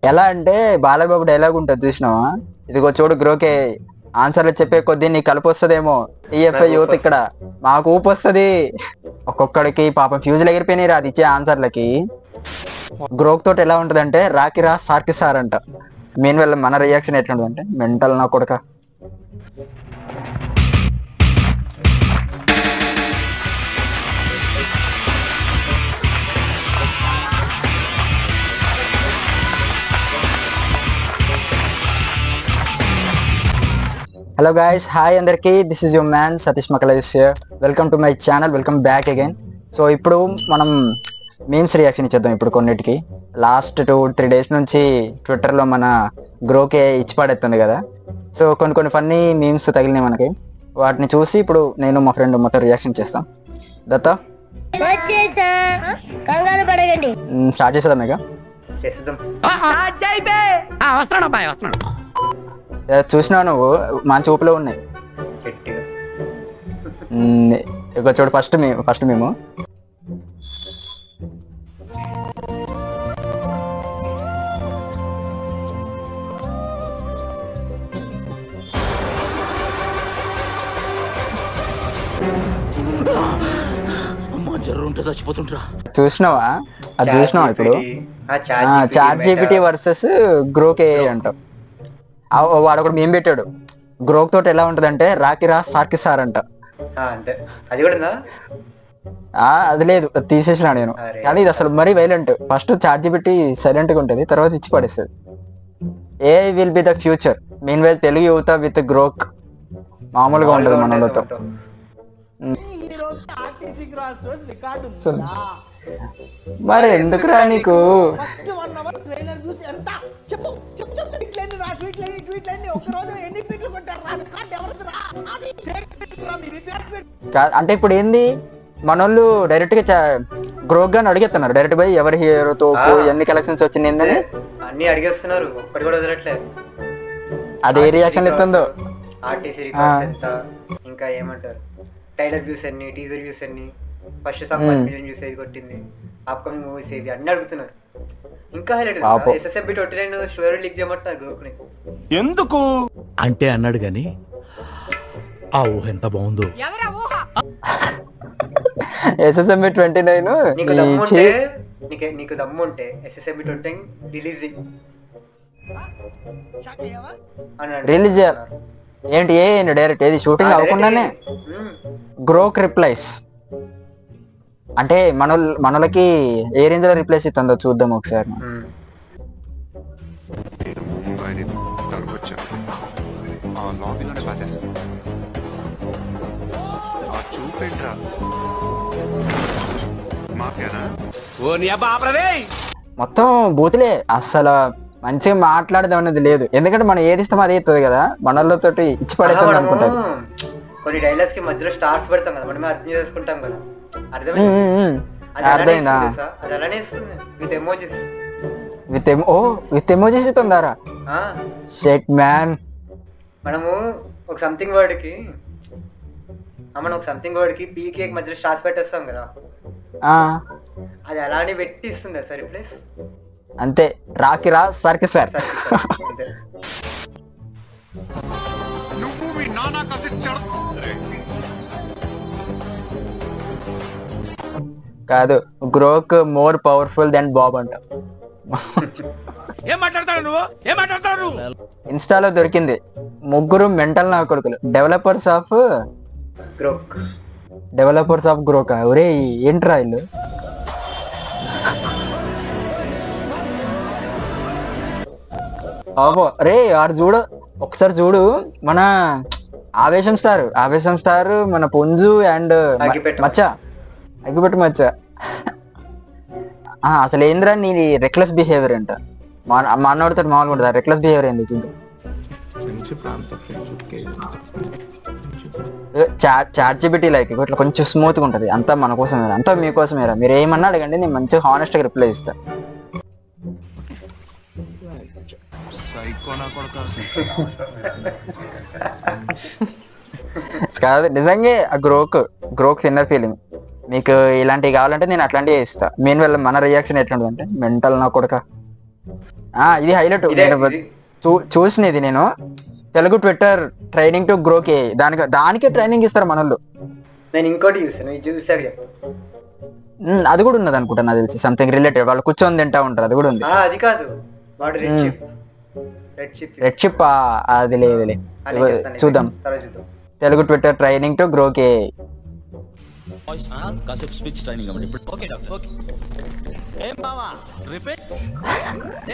ఎలా అంటే బాలబాబు డైలాగ్ ఉంటుంది చూసినావా, ఇదిగో చూడు గ్రోకే ఆన్సర్లు చెప్పే కొద్దీ నీకు కలిపి వస్తుందేమో, టీఎఫ్ఐ యూత్ ఇక్కడ మాకు ఊపు వస్తుంది. ఒక్కొక్కడికి పాపం ఫ్యూజులు ఎగిరిపోయినాయి అది ఇచ్చే ఆన్సర్లకి. గ్రోక్ తోటి ఎలా ఉంటది అంటే రాకిరా సార్కి సార్ అంట. మెయిన్ వల్ల మన రియాక్షన్ ఎట్లుంటది అంటే మెంటల్ నా కొడక. హలో గాయస్, హాయ్ అందరికి, this is your man Satish మకలైస్ here. Welcome to my channel, welcome back again. So ఇప్పుడు మనం మీమ్స్ రియాక్షన్ ఇచ్చేద్దాం. ఇప్పుడు కొన్నిటికి లాస్ట్ 2-3 డేస్ నుంచి ట్విట్టర్లో మన గ్రోకే ఇచ్చి పడేస్తుంది కదా. సో కొన్ని ఫన్నీ మీమ్స్ తగిలినాయి మనకి. వాటిని చూసి ఇప్పుడు నేను మా ఫ్రెండ్ మొత్తం రియాక్షన్ చేస్తాం. దత్త స్టార్ట్ చేసేద్దాం ఇక. చూసినావు నువ్వు, మంచి ఊపిలో ఉన్నాయి. ఇక చూడు ఫస్ట్ మేము చూసినావా, అది చూసినావా ఇప్పుడు ChatGPT versus Grok AI అంటాం. వాడు ఒకటి మేము పెట్టాడు, గ్రోక్ తోటి ఎలా ఉంటది అంటే రాకిరా సార్కి సార్ అంట. అది లేదు, తీసేసినా నేను. కానీ ఇది అసలు మరీ violent. First chat GPT silent గా ఉంటది, తర్వాత ఇచ్చి పడేస్తుంది. AI will be the future, meanwhile Telugu యువత విత్ గ్రోక్ మామూలుగా ఉంటది మనలతో. మరి ఎందుకురా నీకు అంటే ఇప్పుడు ఏంది, మనోళ్ళు డైరెక్ట్ గా గ్రోక్ గాని అడిగేస్తున్నారు డైరెక్ట్ పోయి ఎవరి హీరో తోపు ఎన్ని కలెక్షన్స్ వచ్చింది అన్ని అడిగేస్తున్నారు. ఒక్కటి కూడా వదలట్లేదు. అదే రియాక్షన్ ఇస్తుందో. ఇంకా ఏమంటారు, ట్రైలర్ వ్యూస్ అన్ని, టీజర్ వ్యూస్ అన్ని, ఫస్ట్ సాంగ్ 1 మిలియన్ వ్యూస్ ఏది కొట్టింది, అప్కమింగ్ మూవీస్ ఏది అన్ని అడుగుతున్నారు. ఇంకా హైలైట్ SSMB 29 స్టోరీ లీక్ చేయమంటారు గ్రోక్ని. ఎందుకు అంటే అన్నాడు గాని ఆ ఊహ ఎంత బాగుందో. SSMB 29 నీకు దమ్ముంటే SSMB 29 రిలీజింగ్ రిలీజ్ ఏంటి ఏ డైరెక్ట్ ఏది షూటింగ్ అవ్వకుండానే గ్రోక్ రిప్లైస్ అంటే మనలకి ఏ రేంజ్ లో రిప్లైస్ ఇస్తుందో చూద్దాం ఒకసారి. మొత్తం బూతులే, అస్సలు మంచిగా మాట్లాడదాం అనేది లేదు. ఎందుకంటే మనం ఏది ఇస్తామో అదే ఇస్తుంది కదా, మనతో ఇచ్చి పడేస్తుంది అనుకుంటారు. కొన్ని డైలాగ్స్ కి మధ్యలో స్టార్స్ పెడతాం కదా, మనమే అర్థం చేసుకుంటాం కదా. అర్థమైందా? అది అలానే ఇస్తుంది విత్ ఎమోజీస్. విత్ ఎమోజీస్ ఇస్తుందారా? Shit man. మనము ఒక సంథింగ్ వర్డ్ కి పీకే మధ్యలో స్టార్స్ పెట్టేస్తాం కదా, అది అలానే పెట్టి ఇస్తుంది సార్ రిప్లేస్. అంతే, రాకిరా సార్కి సార్. కాదు, Grok more powerful than Bob అంట. ఇన్స్టాలో దొరికింది ముగ్గురు మెంటల్ నా కొడుకులు, డెవలపర్స్ ఆఫ్ గ్రోక్. ఒరే ఏంట్రా ఇల్లు. రే ఆడు చూడు ఒకసారి, చూడు మన ఆవేశం స్టార్ మన పుంజు అండ్ అగ్గిపెట్టు మచ్చ. అసలు ఏంద్రా నీ రెక్లెస్ బిహేవియర్ అంట. మనోడితో మామూలుగా ఉంటుంది, రెక్లెస్ బిహేవియర్ ఏంది చూద్దాం. చాట్ జీపీటీ లైక్ ఇట్లా కొంచెం స్మూత్ గా ఉంటది. అంతా మన కోసమేరా, అంతా మీకోసమేరా, మీరు ఏమన్నా అడగండి, నేను మంచిగా హానెస్ట్ గా రిప్లై ఇస్తా. కాదు నిజంగా ఆ గ్రోక్ ఇన్నర్ ఫీలింగ్. మీకు ఇలాంటివి కావాలంటే నేను అట్లాంటివి ఇస్తా. మెయిన్ వల్ల మన రియాక్షన్ ఎట్లుంటుంది అంటే మెంటల్ నా కొడుక. ఇది హైలైట్. ఇదే నేను ఇది. చూసినది నేను తెలుగు ట్విట్టర్ ట్రైనింగ్ టు గ్రోకే దానికే ట్రైనింగ్ ఇస్తారు మనోళ్ళు. నేను ఇంకోటి చూసాను, ఇది చూసాక చెప్తా. అది కూడా ఉన్నది అనుకుంటా నాకు తెలిసి, సంథింగ్ రిలేటెడ్. వాళ్ళు కూర్చొని తింటా ఉంటారు, అది కూడా ఉంది. అది కాదు, వాడు రెడ్ షిప్ అది లేదులే, చూద్దాం. తర్వాత చూద్దాం. తెలుగు ట్విట్టర్ ట్రైనింగ్ టు గ్రోకే. కాసేపు స్పీచ్ ట్రైనింగ్ అవ్వండి ఇప్పుడు. Okay doctor. ఓకే ఏం బావా రిపీట్.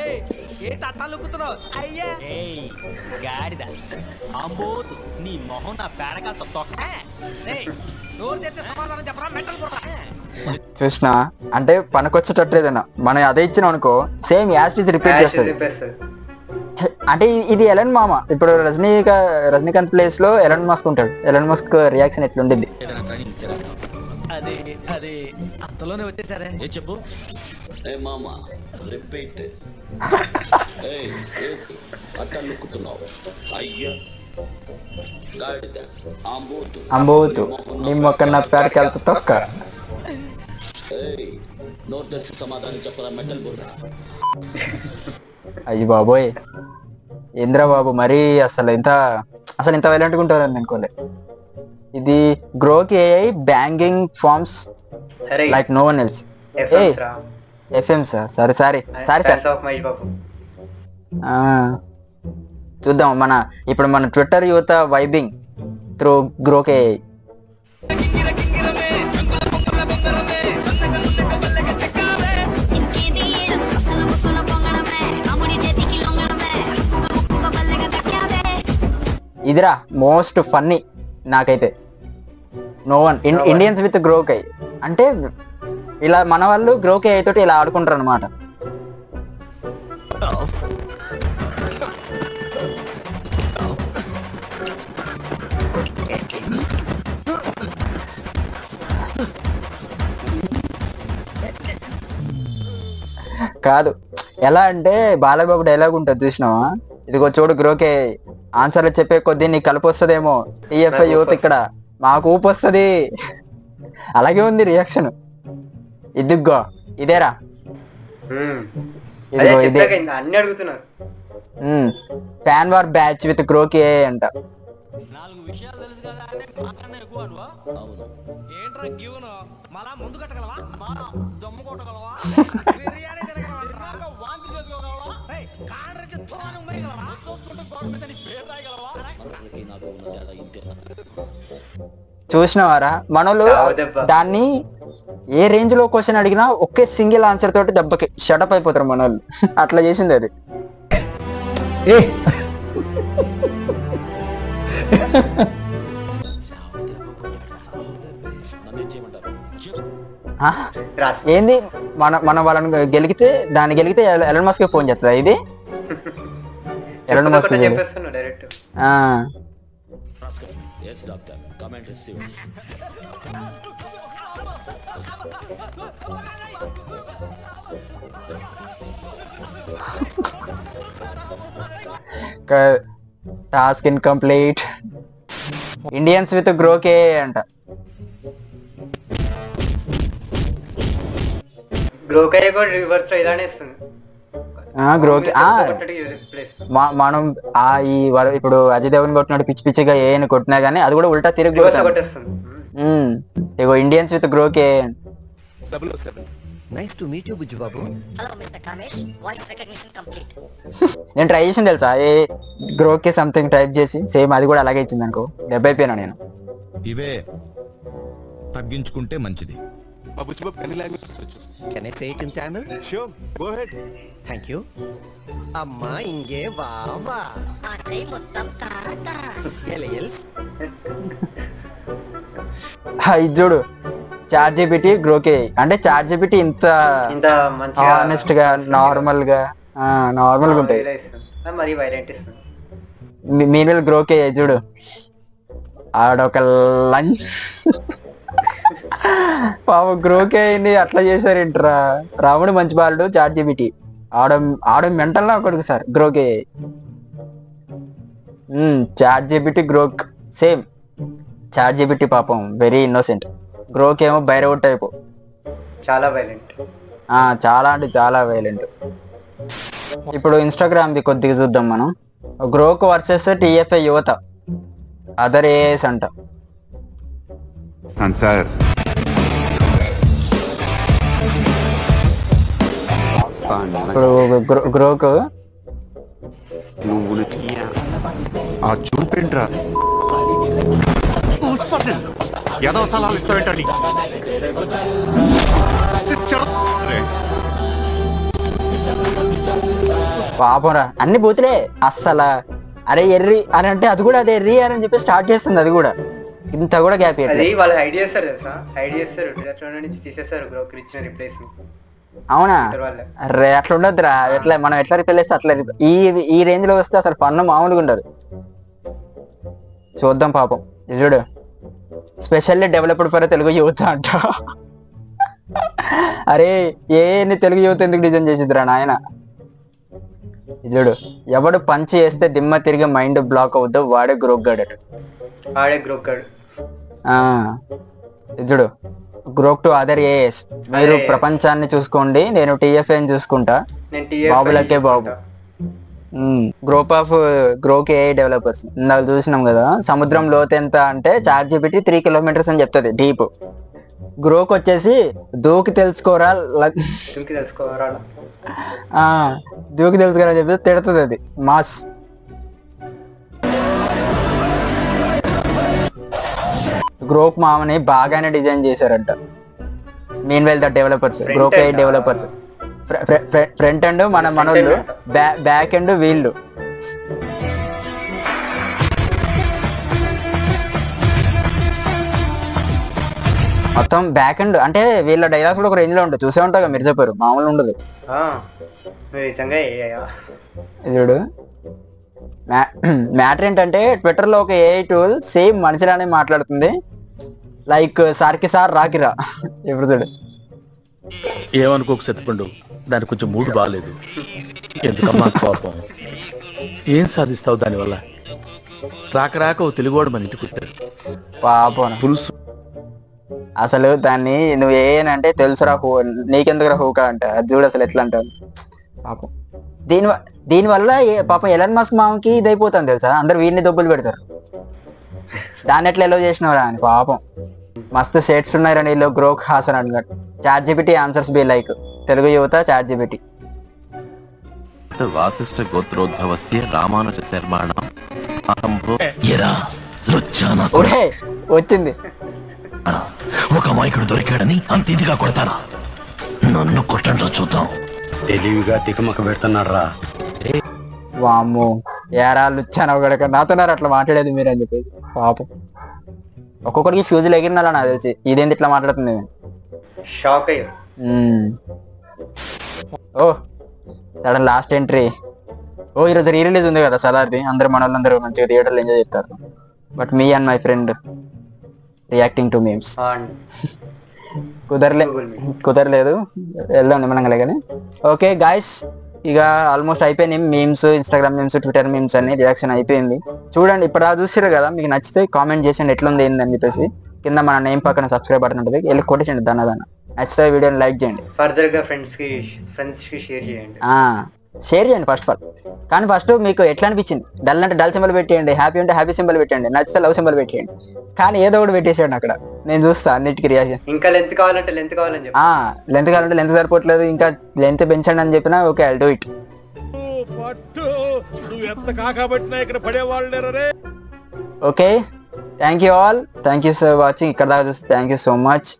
ఏయ్ ఏ తట్టాలుకుతున్నావు అయ్యా? ఏయ్ గాడిద అంబోతు నీ మొహం నా పేడకాలతో తొక్క. ఏయ్ నోరు తెస్తే సమాధానం చెప్పరా మెంటల్ బుర్ర. చూసినా అంటే పనికొచ్చేటట్టు ఏదైనా మనం అదే ఇచ్చినాం అనుకో, సేమ్ యాస్టీస్ రిపీట్ చేస్తుంది. అంటే ఇది ఎలన్ మామ. ఇప్పుడు రజనీకాంత్ ప్లేస్ లో ఎలన్ మస్క్ ఉంటాడు. ఎలన్ మస్క్ రియాక్షన్ ఎట్లుండిద్ది? అదే అదే అంతలోనే వచ్చేసారే. ఏ చెప్పు. ఏ మామ రిపీట్. అట్లా లుక్కుతున్నావు అయ్యా గాడిద అంబోతు నీ మొక్క నా పేడకెళ్తా తొక్క. నోరు తెరిచి సమాధానం చెప్పరా మెంటల్ బుర్ర. అయ్యి బాబోయ్ ఇంద్రబాబు మరీ అసలు ఇంత వైలెంట్గా ఉంటారు అని అనుకోలే. ఇది Grok AI banging forms like no one else. FM sir sorry sir. చూద్దాం ఇప్పుడు మన ట్విట్టర్ యువత వైబింగ్ త్రూ గ్రోక్ ఏఐ. ఇదిరా మోస్ట్ ఫన్నీ నాకైతే. No one Indians with Grok AI అంటే ఇలా మన వాళ్ళు గ్రోక్ ఐ తోటి ఇలా ఆడుకుంటారు అనమాట. కాదు ఎలా అంటే బాలబాబు డైలాగ్ ఉంటుంది చూసినావా? ఇదిగో చూడు గ్రోకే ఆన్సర్లు చెప్పే కొద్దీ నీకు కలిపి వస్తుందేమో, టీఎఫ్ఐ యూత్ ఇక్కడ మాకు ఊపు వస్తుంది. అలాగే ఉంది రియాక్షన్. ఇదిగో ఇదేరా, ఇదిగో ఇదే అన్ని అడుగుతున్నారు. ఫ్యాన్ వార్ బ్యాచ్ విత్ గ్రోకే అంట. 4 విషయాలు తెలుసు కదా అంటే మాకన్నా ఎక్కువ అనువా? అవును. ఏంట్రా గివ్ను మళ్ళా ముందు కట్టగలవా? మళ్ళా దమ్ము కొట్టగలవా? బిర్యానీ తినగలవా? వాంతి చేసుకోగలవా? ఏయ్ కాండ్రించి తోను మేయగలవా? చూసుకుంటూ గోడ మీద నీ పేరు రాయగలవా? మనకి నాకు ఉన్న తేడా ఇంతేనా? చూసినవారా మనోళ్ళు దాన్ని ఏ రేంజ్ లో క్వశ్చన్ అడిగినా ఒకే సింగిల్ ఆన్సర్ తోటి దెబ్బకి షటప్ అయిపోతారు మనోళ్ళు. అట్లా చేసింది అది. ఏంది మన వాళ్ళని గెలిగితే ఎలన్ మస్క్ ఫోన్ చేస్తుందా ఇది? Elon Musk direct. Task incomplete. Indians with గ్రోకే అంట. గ్రోకే కూడా రివర్స్ లో ఇలానే ఇస్తుంది. గ్రోకే మనం ఇప్పుడు అజయ్ దేవన్ కొట్టినట్టు పిచ్చి పిచ్చిగా ఏని కొట్టినా గానీ అది కూడా ఉల్టా తిరిగి కొట్టేస్తుంది. ఇగో ఇండియన్స్ విత్ గ్రోకే. 007 నైస్ టు మీట్ యు బుజ్జు బాబు. Hello mister Kamesh, voice recognition complete. నేను ట్రై చేసిన తెలుసా, ఏ గ్రోకే సంథింగ్ టైప్ చేసి సేమ్ అది కూడా అలాగే ఇచ్చింది అనుకో, దెబ్బ అయిపోయినా నేను. ఇవే తగ్గించుకుంటే మంచిది. బుజ్జు బాబు కన్ని లాంగ్వేజెస్ వచ్చు. Can I say it in Tamil? Sure, go ahead. Thank you. అమ్మా ఇంగే వావా ఆత్రే మొత్తం తాతా ఎల్ ఇది చూడు చాట్ జీపీటీ గ్రోకే. అంటే చాట్ జీపీటీ ఇంత ఆనెస్ట్ గా నార్మల్ గా ఉంటాయి. మీనల్ గ్రోకే చూడు ఆడొక లంచ్ పాప గ్రోకే అయింది. అట్లా చేశారేంట్రా? రాముడు మంచి బాలుడు, చాట్ జీపీటీ ఆడ మెంటల్ లా ఒకటి సార్ గ్రోకే. Chat GPT Grok same. Chat GPT పాపం వెరీ ఇన్నోసెంట్, గ్రోక్ ఏమో బైరవుట్ టైపు, చాలా వైలెంట్. చాలా అంటే చాలా వైలెంట్. ఇప్పుడు ఇన్స్టాగ్రామ్ కొద్దిగా చూద్దాం మనం. గ్రోక్ వర్సెస్ టీఎఫ్ఐ యువత అదర్ ఏఎస్ అంట. సార్ ఇప్పుడు గ్రోక్ నువ్వు ఆ చూపేంట్రా ఏదో సలహాలు ఇస్తావేంటండి. పాపరా అన్ని బూతులే అస్సలు. అరే ఎర్రి అని అంటే అది కూడా అదే ఎర్రి అని చెప్పి స్టార్ట్ చేస్తుంది. అది కూడా ఇంత కూడా గ్యాప్ అది వాళ్ళు హైడ్ చేస్తారు తెలుసా, హైడ్ చేస్తారు నుంచి తీసేస్తారు గ్రోక్ ఇచ్చిన రిప్లేస్. అవునా? అరే అట్లా ఉండదురా. ఎట్లా మనం ఎట్లా రిప్లై చేస్తే అట్లా ఈ రేంజ్ లో వస్తే అసలు పన్ను మామూలుగా ఉండదు. చూద్దాం పాపం. చూడు, స్పెషల్లీ డెవలప్డ్ ఫర్ తెలుగు యువత అంట. అరే ఏ తెలుగు యువత ఎందుకు డిజైన్ చేసిద్దిరా నాయన. చూడు, ఎవడు పంచి వేస్తే దిమ్మ తిరిగి మైండ్ బ్లాక్ అవుద్దో వాడే గ్రోక్ గాడు. చూడు, గ్రోక్ టు అదర్ ఏఎస్. మీరు ప్రపంచాన్ని చూసుకోండి, నేను టీఎఫ్ఐని చూసుకుంటా. బాబులకే బాబు. గ్రోక్ ఏఐ డెవలపర్స్ ఇందాక చూసినాం కదా. సముద్రం లోతు ఎంత అంటే ChatGPT 3 kilometers అని చెప్తుంది డీప్. గ్రోక్ వచ్చేసి దూకి తెలుసుకోరా దూకి తెలుసుకోరా అని చెప్తే తిడుతుంది. అది మాస్. గ్రోక్ మామని బాగానే డిజైన్ చేశారంట. Mean well the developers, Grok AI developers. Front end మనోళ్ళు, బ్యాక్ ఎండ్ వీళ్ళు. మొత్తం బ్యాక్ ఎండ్ అంటే వీళ్ళ డైలాగ్స్ కూడా ఒక రేంజ్ లో ఉంటాయి. చూసే ఉంటావు మిర్జాపూర్, మామూలు ఉండదు. చూడు, మ్యాటర్ ఏంటంటే ట్విట్టర్ లో ఒక ఏఐ టూల్ సేమ్ మనిషిలానే మాట్లాడుతుంది. లైక్ సార్కి సార్ రాకిరా. ఇప్పుడు చూడు, ఏమనుకోక సత్తిపండు, దానికి కొంచెం మూడు బాగాలేదు. ఎందుకమ్మా కోపం? ఏం సాధిస్తావు దానివల్ల? రాక ఓ తెలుగువాడు మన ఇంటికి వచ్చాడు పాపం. పులుసు అసలు దాన్ని నువ్వు ఏనంటే తెలుసురా నీకెందుకురా హూకా అంట. అది చూడు అసలు ఎట్లా అంటావు పాపం. దీనివల్ల పాపం ఎలన్ మస్క్ మామకి ఇదైపోతుంది తెలుసా. అందరు వీడిని దొబ్బులు పెడతారు. దాన్ని ఎట్లా ఎలా చేసినవరా అని పాపం. మస్తు సెట్స్ ఉన్నాయి రండి వీళ్ళు. గ్రోక్ హాసన్ అన్నట్టు. ChatGPT answers be like Telugu యువత ChatGPT. వాసిష్ఠ గోత్రోద్భవస్య రామానుజ శర్మాణం వచ్చింది. ఒక అమాయకుడు దొరికాడని అంత ఇదిగా కొడతారా? నన్ను కొట్టండి చూద్దాం. తెలివిగా తికమక పెడుతున్నాడు రా. వామ్మో, ఏరాళ్ళు వచ్చాను గడక నాతోన్నారు అట్లా మాట్లాడేది మీరు అని చెప్పేసి పాపం. ఒక్కొక్కరికి ఫ్యూజులు ఎగిరినారా నాకు తెలిసి. ఇదేంటి ఇట్లా మాట్లాడుతుంది? షాక్ అయ్యో. ఓ సడన్ లాస్ట్ ఎంట్రీ. ఓ ఈరోజు రీ రిలీజ్ ఉంది కదా సలార్ది. అందరూ మన వాళ్ళందరూ మంచిగా థియేటర్లో ఎంజాయ్ చేస్తారు. But me and my friend reacting to memes. కుదరలేదు, వెళ్దాం నిమ్మనంగా కానీ. ఓకే గాయస్, ఇక ఆల్మోస్ట్ అయిపోయినాయి memes, Instagram memes, Twitter memes అన్ని రియాక్షన్ అయిపోయింది. చూడండి, ఇప్పుడు చూసారు కదా. మీకు నచ్చితే కామెంట్ చేసండి ఎట్లుంది ఏందని చెప్పేసి. కింద మన నేమ్ పక్కన సబ్స్క్రైబ్ బటన్ ఉంటుంది, వెళ్ళి కొట్టేసండి దాన్ని. నచ్చితే వీడియోని లైక్ చేయండి. ఫర్దర్ గా ఫ్రెండ్స్ కి షేర్ చేయండి. షేర్ చేయండి ఫస్ట్ ఆఫ్ ఆల్. కానీ ఫస్ట్ మీకు ఎట్లా అనిపించింది? డల్ అంటే డల్ సింబల్ పెట్టేయండి, హ్యాపీ అంటే హ్యాపీ సింబల్ పెట్టండి, నచ్చితే లవ్ సింబల్ పెట్టేయండి. కానీ ఏదో ఒకటి పెట్టేసాడు అక్కడ. నేను చూస్తా అన్నిటికీ రియాక్షన్. ఇంకా లెంత్ కావాలంటే లెంత్ కావాలని చెప్పి లెంత్ కావాలంటే లెంత్ సరిపోవట్లేదు, ఇంకా లెంత్ పెంచండి అని చెప్పినా okay I'll do it. Okay, thank you all. Thank you for watching. ఇక్కడ దాకా చూస్తే థ్యాంక్ యూ సో మచ్.